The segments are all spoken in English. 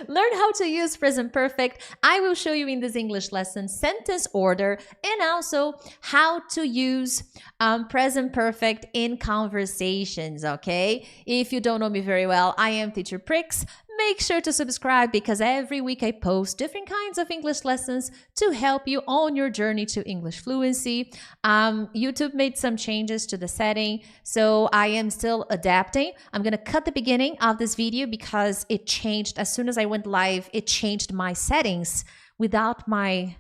learn how to use present perfect. I will show you in this English lesson sentence order and also how to use present perfect in conversations, okay? If you don't know me very well, I am Teacher Prix. Make sure to subscribe because every week I post different kinds of English lessons to help you on your journey to English fluency. YouTube made some changes to the setting, so I am still adapting. I'm going to cut the beginning of this video because it changed. As soon as I went live, it changed my settings without my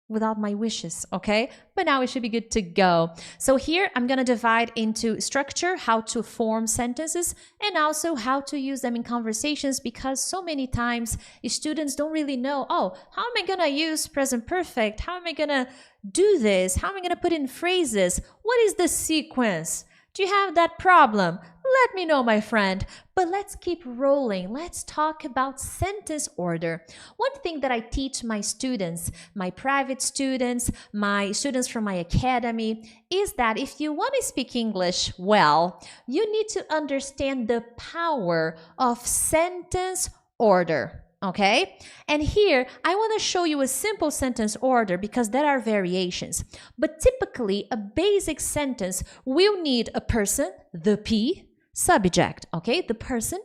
wishes, okay? But now it should be good to go. So here I'm going to divide into structure, how to form sentences, and also how to use them in conversations because so many times students don't really know, oh, how am I going to use present perfect? How am I going to do this? How am I going to put in phrases? What is the sequence? Do you have that problem? Let me know, my friend. But let's keep rolling. Let's talk about sentence order. One thing that I teach my students, my private students, my students from my academy, is that if you want to speak English well, you need to understand the power of sentence order. Okay? And here, I want to show you a simple sentence order because there are variations. But typically, a basic sentence will need a person, the P, subject, okay? The person,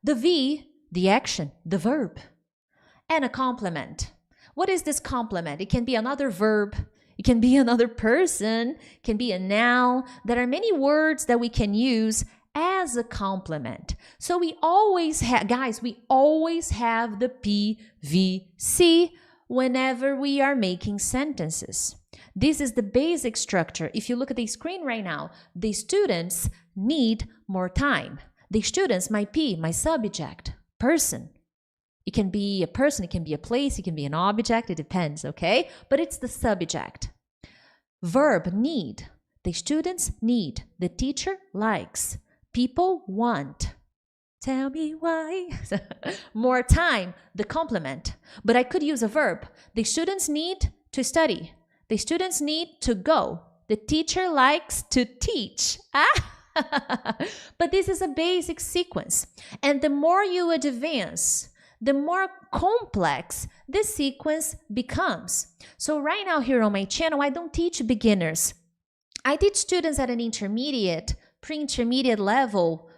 the V, the action, the verb, and a complement. What is this complement? It can be another verb. It can be another person. It can be a noun. There are many words that we can use as a complement. So we always have, guys, we always have the PVC whenever we are making sentences. This is the basic structure. If you look at the screen right now, the students need more time. The students, my P, my subject, person. It can be a person, it can be a place, it can be an object, it depends, okay? But it's the subject. Verb, need. The students need. The teacher likes. People want. Tell me why. More time, the complement. But I could use a verb. The students need to study. The students need to go. The teacher likes to teach. But this is a basic sequence. And the more you advance, the more complex this sequence becomes. So right now here on my channel, I don't teach beginners. I teach students at an intermediate, pre-intermediate level,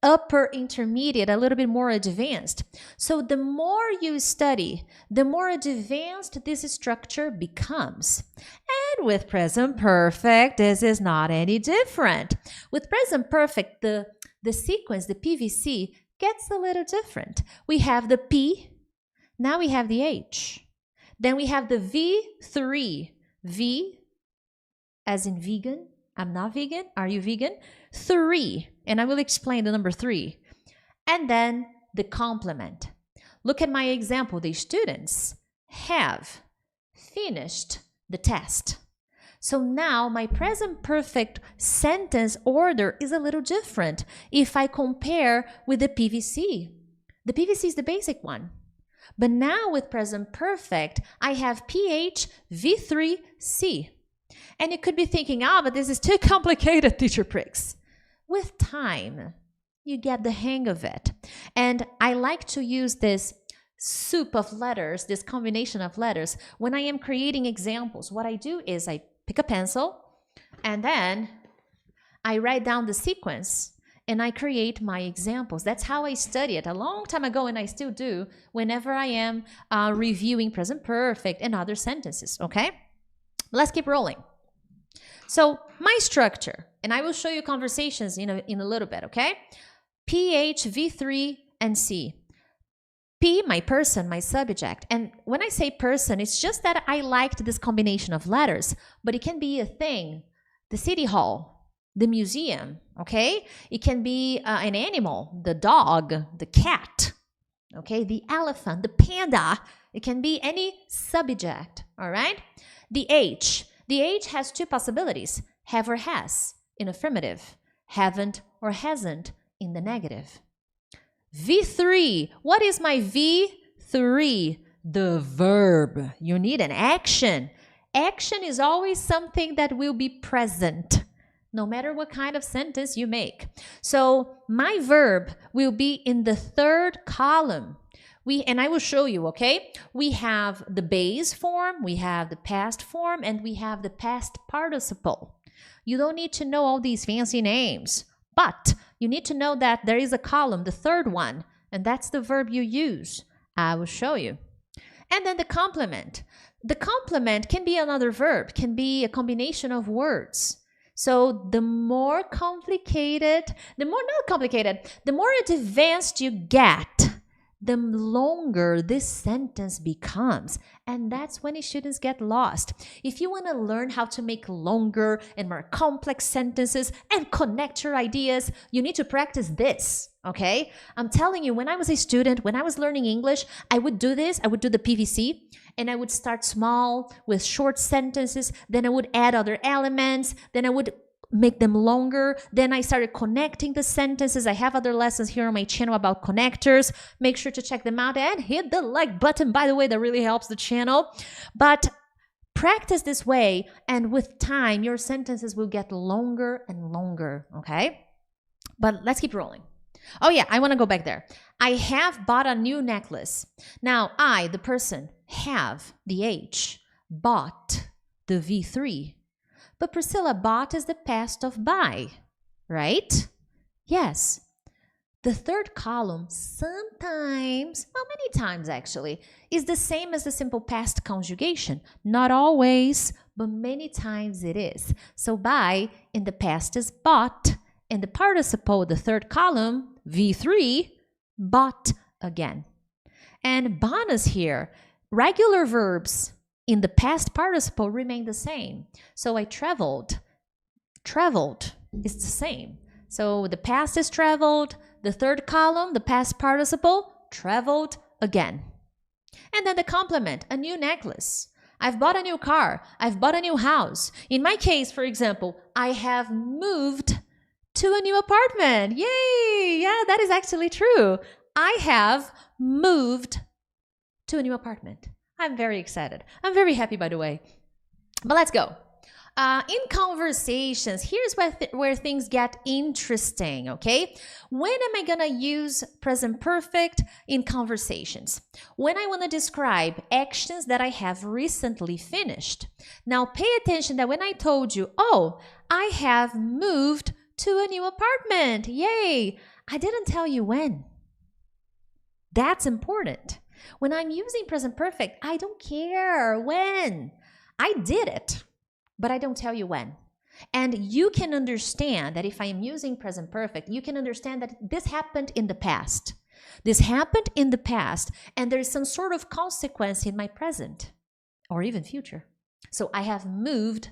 upper intermediate, a little bit more advanced. So the more you study, the more advanced this structure becomes. And with present perfect, this is not any different. With present perfect, the sequence, the PVC, gets a little different. We have the P, now we have the H. Then we have the V3, V as in vegan. I'm not vegan. Are you vegan? 3. And I will explain the number 3. And then the complement. Look at my example. The students have finished the test. So now my present perfect sentence order is a little different if I compare with the PVC. The PVC is the basic one. But now with present perfect, I have PH V3C. And you could be thinking, but this is too complicated, Teacher Prix. With time, you get the hang of it. And I like to use this soup of letters, this combination of letters. When I am creating examples, what I do is I pick a pencil and then I write down the sequence and I create my examples. That's how I study it a long time ago, and I still do whenever I am reviewing present perfect and other sentences, okay? Let's keep rolling. So my structure, and I will show you conversations in a little bit, okay? PH, V3, and C. P, my person, my subject. And when I say person, it's just that I liked this combination of letters, but it can be a thing, the city hall, the museum, okay? It can be an animal, the dog, the cat, okay? The elephant, the panda. It can be any subject, all right? The H. The H has two possibilities, have or has in affirmative, haven't or hasn't in the negative. V3, what is my V3? The verb. You need an action. Action is always something that will be present. no matter what kind of sentence you make. So my verb will be in the third column. And I will show you, okay? We have the base form, we have the past form, and we have the past participle. You don't need to know all these fancy names, but you need to know that there is a column, the third one, and that's the verb you use. I will show you. And then the complement. The complement can be another verb, can be a combination of words. So the more complicated, the more advanced you get, the longer this sentence becomes. And that's when students get lost. If you want to learn how to make longer and more complex sentences and connect your ideas, you need to practice this, okay? I'm telling you, when I was a student, when I was learning English, I would do this. I would do the PVC, and I would start small with short sentences. Then I would add other elements. Then I would make them longer. Then I started connecting the sentences. I have other lessons here on my channel about connectors. Make sure to check them out and hit the like button. By the way, that really helps the channel. But practice this way, and with time, your sentences will get longer and longer, okay? But let's keep rolling. Oh yeah, I want to go back there. I have bought a new necklace. Now, I, the person, have, the H, bought, the V3. But Priscilla, bought is the past of buy, right? Yes. The third column sometimes, well, many times actually, is the same as the simple past conjugation. Not always, but many times it is. So buy in the past is bought, and the participle, the third column, V3, bought again. And bonus here, regular verbs in the past participle remain the same. So I traveled. Traveled is the same. So the past is traveled. The third column, the past participle, traveled again. And then the complement, a new necklace. I've bought a new car. I've bought a new house. In my case, for example, I have moved to a new apartment. Yay! Yeah, that is actually true. I have moved to a new apartment. I'm very excited. I'm very happy, by the way. But let's go. In conversations, here's where things get interesting, okay? When am I gonna use present perfect in conversations? When I wanna describe actions that I have recently finished. Now pay attention that when I told you, oh, I have moved to a new apartment, yay! I didn't tell you when. That's important. When I'm using present perfect, I don't care when. I did it, but I don't tell you when. And you can understand that if I am using present perfect, you can understand that this happened in the past. This happened in the past, and there is some sort of consequence in my present or even future. So I have moved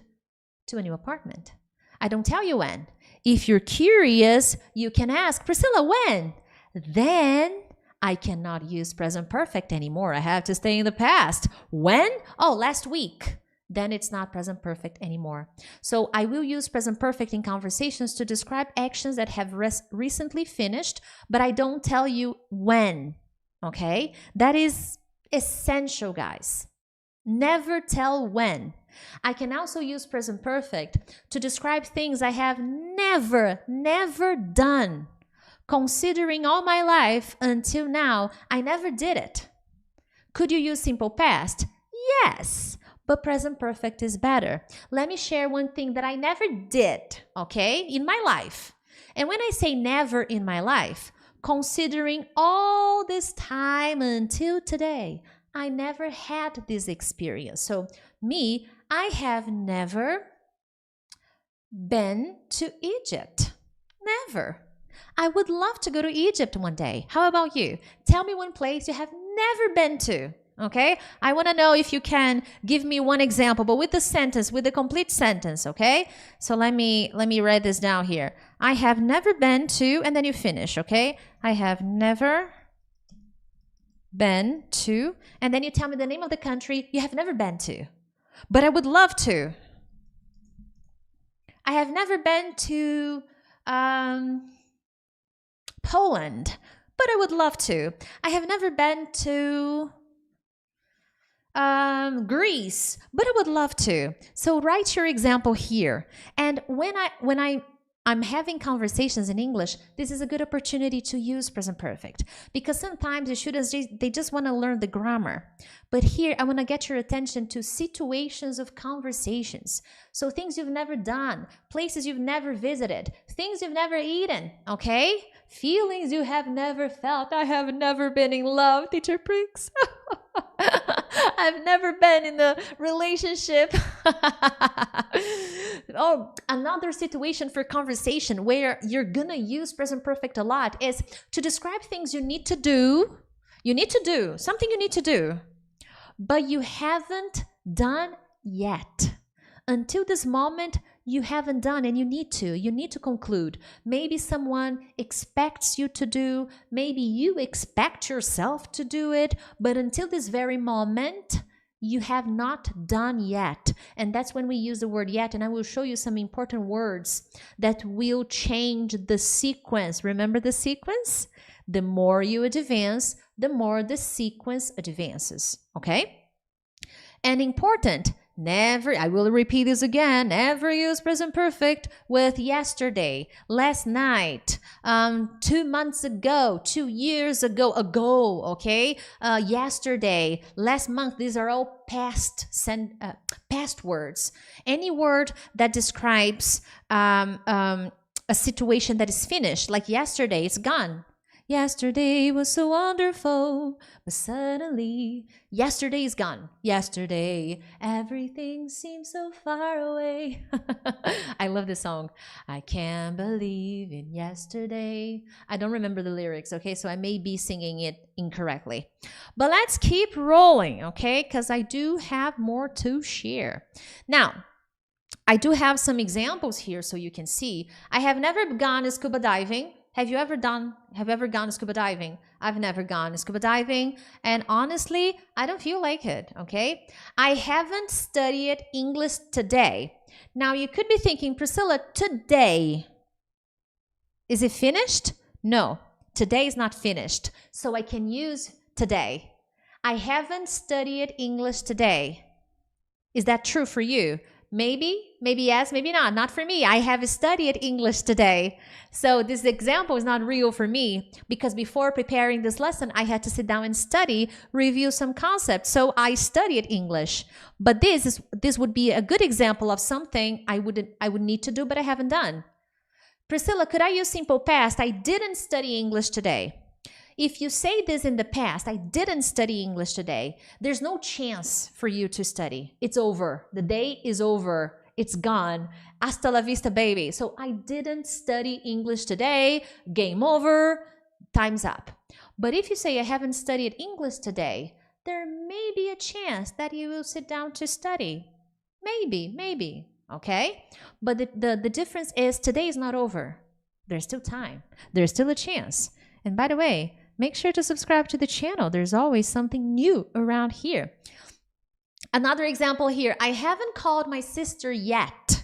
to a new apartment. I don't tell you when. If you're curious, you can ask, Priscilla, when? Then I cannot use present perfect anymore. I have to stay in the past. When? Oh, last week. Then it's not present perfect anymore. So I will use present perfect in conversations to describe actions that have recently finished, but I don't tell you when, okay? That is essential, guys. Never tell when. I can also use present perfect to describe things I have never done. Considering all my life until now, I never did it. Could you use simple past? Yes, but present perfect is better. Let me share one thing that I never did, okay, in my life. And when I say never in my life, considering all this time until today, I never had this experience. So me, I have never been to Egypt. Never. I would love to go to Egypt one day. How about you? Tell me one place you have never been to, okay? I want to know if you can give me one example, but with the sentence, with the complete sentence, okay? So let me write this down here. I have never been to, and then you finish, okay? I have never been to, and then you tell me the name of the country you have never been to. But I would love to. I have never been to Poland, but I would love to. I have never been to Greece, but I would love to. So write your example here. And I'm having conversations in English, this is a good opportunity to use present perfect, because sometimes the students, they just want to learn the grammar. But here I want to get your attention to situations of conversations. So things you've never done, places you've never visited, things you've never eaten, okay? Feelings you have never felt. I have never been in love, teacher Prix. I've never been in a relationship. Oh, another situation for conversation where you're gonna use present perfect a lot is to describe things you need to do. You need to do something you need to do, but you haven't done yet. Until this moment, you haven't done, and you need to conclude. Maybe someone expects you to do, maybe you expect yourself to do it, but until this very moment, you have not done yet. And that's when we use the word yet, and I will show you some important words that will change the sequence. Remember the sequence? The more you advance, the more the sequence advances, okay? And important, never, I will repeat this again, never use present perfect with yesterday, last night, 2 months ago, 2 years ago, okay? Yesterday, last month, these are all past words. Any word that describes a situation that is finished, like yesterday, it's gone. Yesterday was so wonderful, but suddenly, yesterday is gone. Yesterday, everything seems so far away. I love this song. I can't believe in yesterday. I don't remember the lyrics, okay? So I may be singing it incorrectly. But let's keep rolling, okay? Because I do have more to share. Now, I do have some examples here so you can see. I have never gone scuba diving. Have you ever gone scuba diving? I've never gone scuba diving, and honestly, I don't feel like it, okay? I haven't studied English today. Now, you could be thinking, Priscilla, today, is it finished? No, today is not finished, so I can use today. I haven't studied English today. Is that true for you? Maybe yes, maybe not for me. I have studied English today. So this example is not real for me because before preparing this lesson, I had to sit down and study, review some concepts. So I studied English. But this would be a good example of something I would need to do, but I haven't done. Priscilla, could I use simple past? I didn't study English today. If you say this in the past, I didn't study English today, there's no chance for you to study. It's over. The day is over. It's gone. Hasta la vista, baby. So I didn't study English today. Game over. Time's up. But if you say I haven't studied English today, there may be a chance that you will sit down to study. Maybe. Okay? But the difference is today is not over. There's still time. There's still a chance. And by the way, make sure to subscribe to the channel. There's always something new around here. Another example here, I haven't called my sister yet.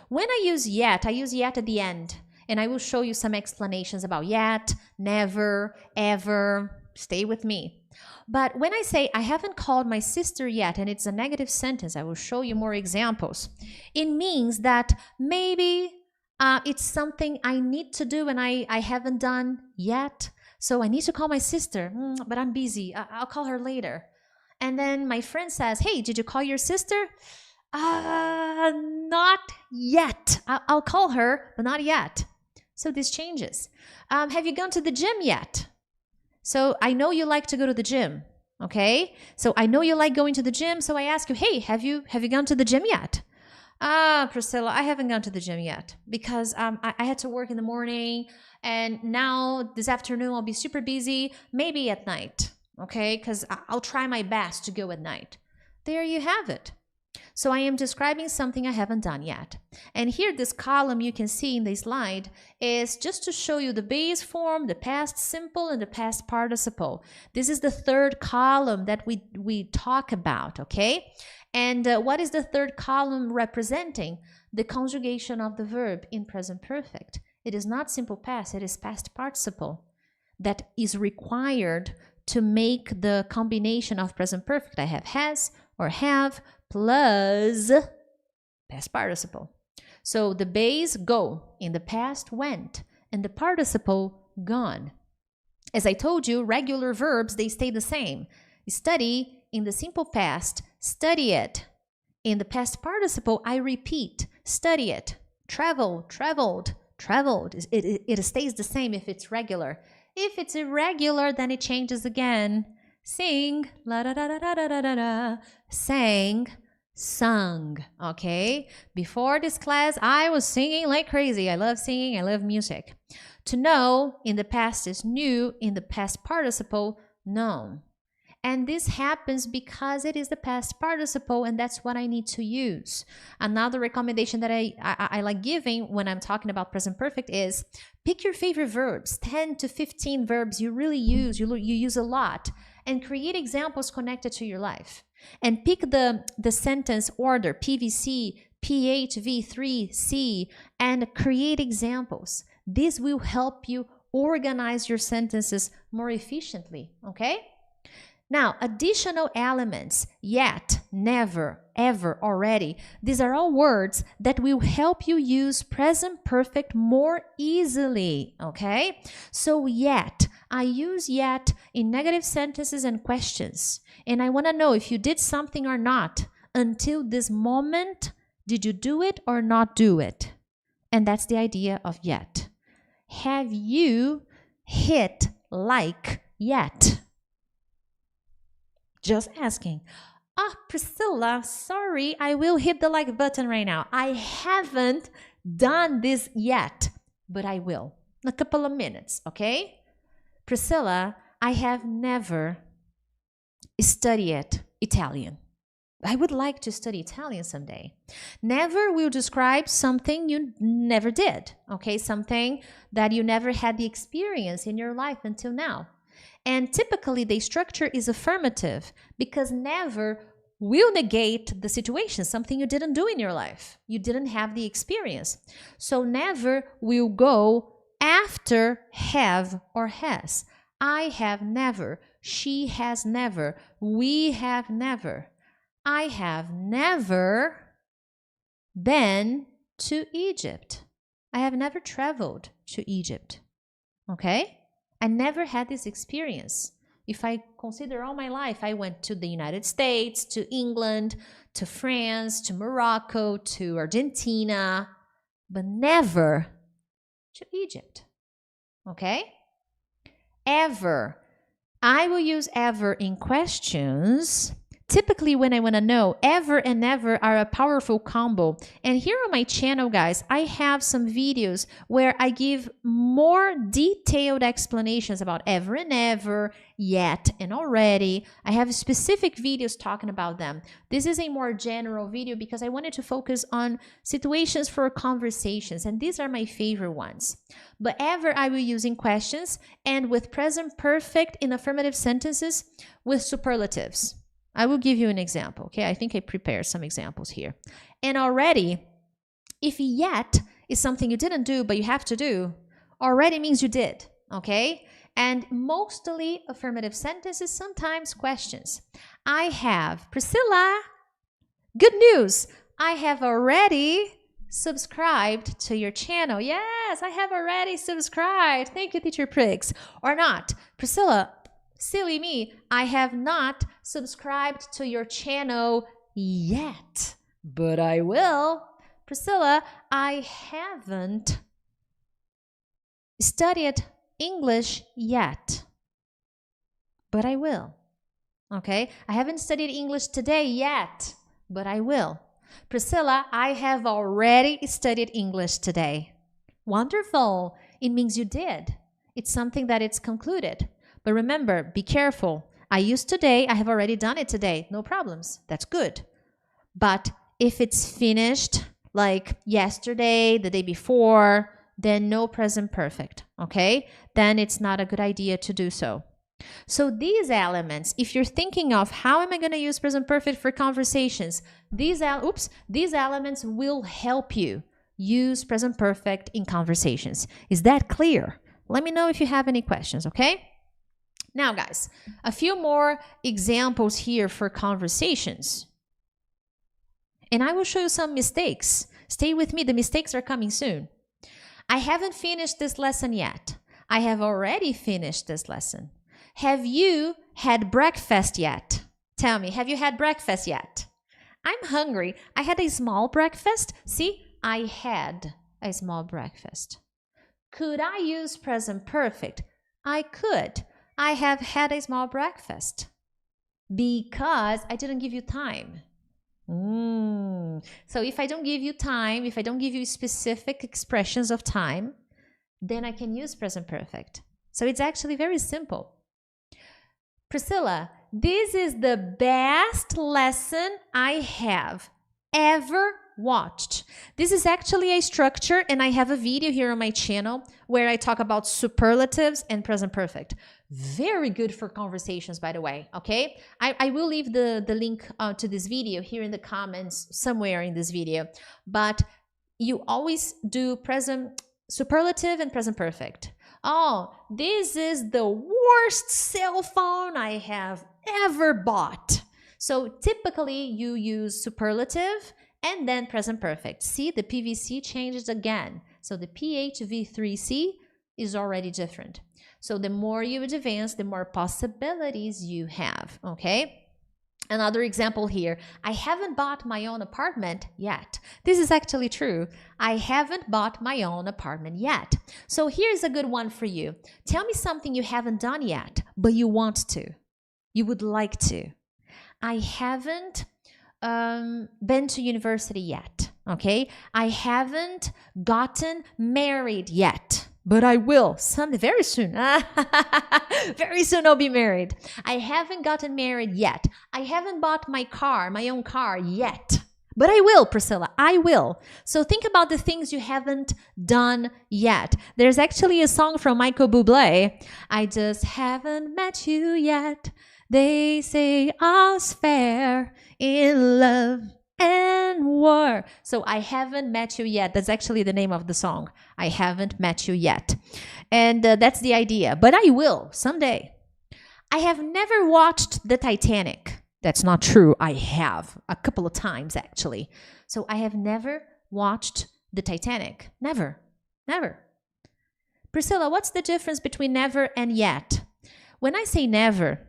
When I use yet at the end. And I will show you some explanations about yet, never, ever. Stay with me. But when I say I haven't called my sister yet, and it's a negative sentence, I will show you more examples. It means that maybe it's something I need to do and I haven't done yet. So I need to call my sister, but I'm busy. I'll call her later. And then my friend says, hey, did you call your sister? Not yet. I'll call her, but not yet. So this changes. Have you gone to the gym yet? So I know you like to go to the gym, okay? So I know you like going to the gym, so I ask you, hey, have you gone to the gym yet? Priscilla, I haven't gone to the gym yet because I had to work in the morning, and now this afternoon I'll be super busy, maybe at night, okay? Because I'll try my best to go at night. There you have it. So I am describing something I haven't done yet. And here, this column you can see in the slide is just to show you the base form, the past simple, and the past participle. This is the third column that we talk about, okay? And what is the third column representing? The conjugation of the verb in present perfect. It is not simple past, it is past participle that is required to make the combination of present perfect. I have has or have plus past participle. So the base go, in the past went, and the participle gone. As I told you, regular verbs, they stay the same. Study in the simple past, study it. In the past participle, I repeat, study it. Travel, traveled, traveled. It stays the same if it's regular. If it's irregular, then it changes again. Sing, la da da da da da da da. Sang, sung. Okay? Before this class, I was singing like crazy. I love singing, I love music. To know in the past is knew, in the past participle, known. And this happens because it is the past participle, and that's what I need to use. Another recommendation that I like giving when I'm talking about present perfect is pick your favorite verbs, 10 to 15 verbs you really use, you use a lot, and create examples connected to your life. And pick the sentence order, PVC, PHV3C, and create examples. This will help you organize your sentences more efficiently, okay? Now, additional elements, yet, never, ever, already. These are all words that will help you use present perfect more easily, okay? So yet, I use yet in negative sentences and questions. And I want to know if you did something or not. Until this moment, did you do it or not do it? And that's the idea of yet. Have you hit like yet? Just asking. Priscilla, sorry, I will hit the like button right now. I haven't done this yet, but I will. In a couple of minutes, okay? Priscilla, I have never studied Italian. I would like to study Italian someday. Never will describe something you never did, okay? Something that you never had the experience in your life until now. And typically the structure is affirmative because never will negate the situation, something you didn't do in your life. You didn't have the experience. So never will go after have or has. I have never. She has never. We have never. I have never been to Egypt. I have never traveled to Egypt. Okay? I never had this experience. If I consider all my life, I went to the United States, to England, to France, to Morocco, to Argentina, but never to Egypt. Okay? Ever. I will use ever in questions. Typically, when I want to know, ever and never are a powerful combo. And here on my channel, guys, I have some videos where I give more detailed explanations about ever and ever, yet and already. I have specific videos talking about them. This is a more general video because I wanted to focus on situations for conversations, and these are my favorite ones. But ever I will use in questions and with present perfect in affirmative sentences with superlatives. I will give you an example, okay? I think I prepared some examples here. And already, if yet is something you didn't do, but you have to do, already means you did, okay? And mostly affirmative sentences, sometimes questions. I have, Priscilla, good news. I have already subscribed to your channel. Yes, I have already subscribed. Thank you, Teacher Prix. Or not. Priscilla, silly me, I have not subscribed to your channel yet, but I will. Priscilla, I haven't studied English yet, but I will. Okay, I haven't studied English today yet, but I will. Priscilla, I have already studied English today. Wonderful. It means you did. It's something that it's concluded. But remember, be careful. I used today, I have already done it today. No problems. That's good. But if it's finished like yesterday, the day before, then no present perfect, okay? Then it's not a good idea to do so. So these elements, if you're thinking of how am I going to use present perfect for conversations, these elements will help you use present perfect in conversations. Is that clear? Let me know if you have any questions, okay? Now, guys, a few more examples here for conversations. And I will show you some mistakes. Stay with me. The mistakes are coming soon. I haven't finished this lesson yet. I have already finished this lesson. Have you had breakfast yet? Tell me, have you had breakfast yet? I'm hungry. I had a small breakfast. See, I had a small breakfast. Could I use present perfect? I could. I have had a small breakfast because I didn't give you time. So if I don't give you time, if I don't give you specific expressions of time, then I can use present perfect. So it's actually very simple. Priscilla, this is the best lesson I have ever watched. This is actually a structure, and I have a video here on my channel where I talk about superlatives and present perfect. Very good for conversations, by the way, okay? I will leave the link to this video here in the comments somewhere in this video, but you always do present superlative and present perfect. Oh, this is the worst cell phone I have ever bought. So typically you use superlative and then present perfect. See, the PVC changes again. So the PHV3C is already different. So the more you advance, the more possibilities you have, okay? Another example here, I haven't bought my own apartment yet. This is actually true. I haven't bought my own apartment yet. So here's a good one for you. Tell me something you haven't done yet, but you want to. You would like to. I haven't been to university yet, okay? I haven't gotten married yet, but I will someday, very soon. Very soon I'll be married. I haven't gotten married yet. I haven't bought my own car yet, but I will, Priscilla, I will. So think about the things you haven't done yet. There's actually a song from Michael Bublé. I just haven't met you yet. They say all's fair in love and war. So I haven't met you yet. That's actually the name of the song. I haven't met you yet. And that's the idea. But I will someday. I have never watched the Titanic. That's not true. I have a couple of times actually. So I have never watched the Titanic. Never. Never. Priscilla, what's the difference between never and yet? When I say never,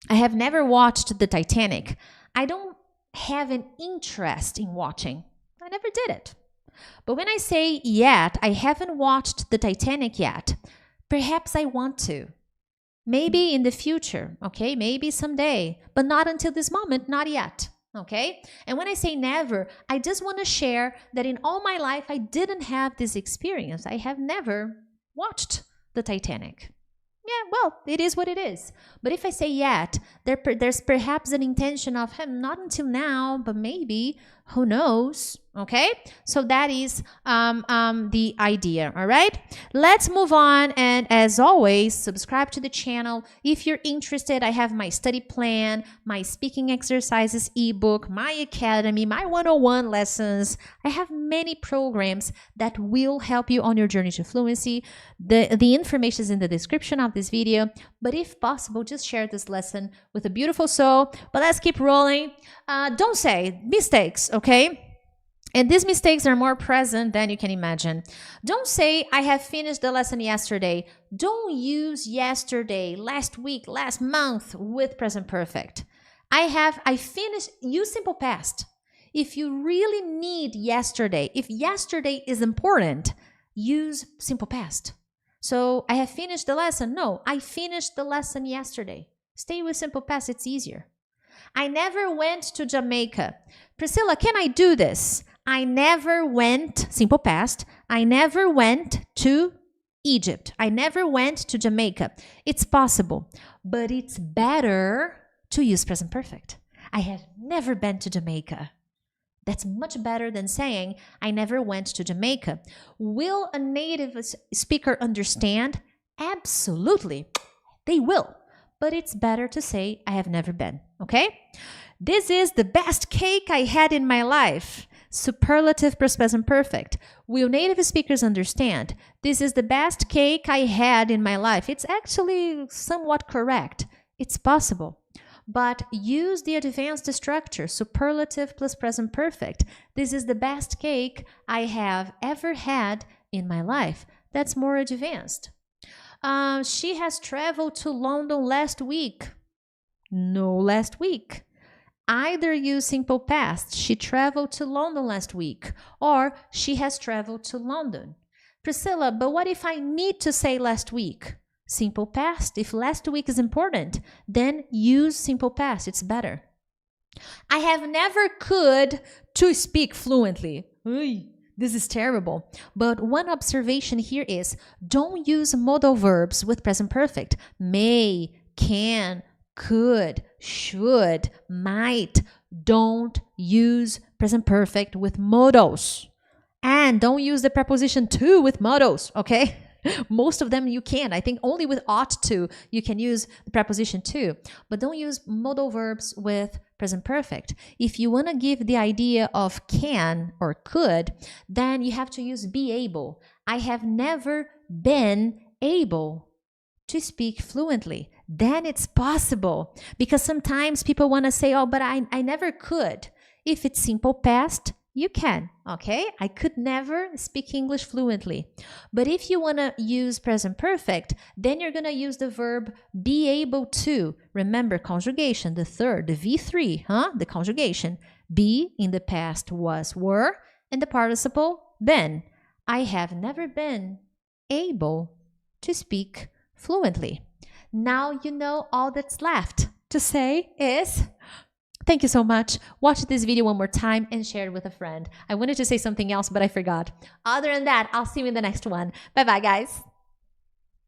I have never watched the Titanic. I don't have an interest in watching. I never did it. But when I say yet, I haven't watched the Titanic yet. Perhaps I want to. Maybe in the future, okay? Maybe someday, but not until this moment, not yet, okay? And when I say never, I just want to share that in all my life, I didn't have this experience. I have never watched the Titanic. Yeah, well, it is what it is. But if I say yet, there's perhaps an intention of not until now, but maybe, who knows? Okay, so that is the idea. All right, let's move on. And as always, subscribe to the channel if you're interested. I have my study plan, my speaking exercises ebook, my academy, my 101 lessons. I have many programs that will help you on your journey to fluency. The information is in the description of this video. But if possible, just share this lesson with a beautiful soul. But let's keep rolling. Don't say mistakes, okay? And these mistakes are more present than you can imagine. Don't say, I have finished the lesson yesterday. Don't use yesterday, last week, last month with present perfect. I finished, use simple past. If you really need yesterday, if yesterday is important, use simple past. So I have finished the lesson. No, I finished the lesson yesterday. Stay with simple past, it's easier. I never went to Jamaica. Priscilla, can I do this? I never went, simple past, I never went to Egypt. I never went to Jamaica. It's possible, but it's better to use present perfect. I have never been to Jamaica. That's much better than saying, I never went to Jamaica. Will a native speaker understand? Absolutely, they will. But it's better to say, I have never been, okay? This is the best cake I had in my life. Superlative plus present perfect. Will native speakers understand? This is the best cake I had in my life. It's actually somewhat correct. It's possible. But use the advanced structure, superlative plus present perfect. This is the best cake I have ever had in my life. That's more advanced. She has traveled to London last week. No, last week. Either use simple past, she traveled to London last week, or she has traveled to London. Priscilla, but what if I need to say last week? Simple past. If last week is important, then use simple past. It's better. I have never could to speak fluently. This is terrible. But one observation here is don't use modal verbs with present perfect. May, can, could, should, might. Don't use present perfect with modals. And don't use the preposition to with modals, okay? Most of them you can. I think only with ought to you can use the preposition to. But don't use modal verbs with present perfect. If you want to give the idea of can or could, then you have to use be able. I have never been able to speak fluently. Then it's possible. Because sometimes people want to say, oh, but I never could. If it's simple past, you can, okay? I could never speak English fluently. But if you want to use present perfect, then you're going to use the verb be able to. Remember, conjugation, the third, the V3, the conjugation. Be in the past was were, and the participle been. I have never been able to speak fluently. Now you know all that's left to say is... Thank you so much. Watch this video one more time and share it with a friend. I wanted to say something else, but I forgot. Other than that, I'll see you in the next one. Bye-bye, guys.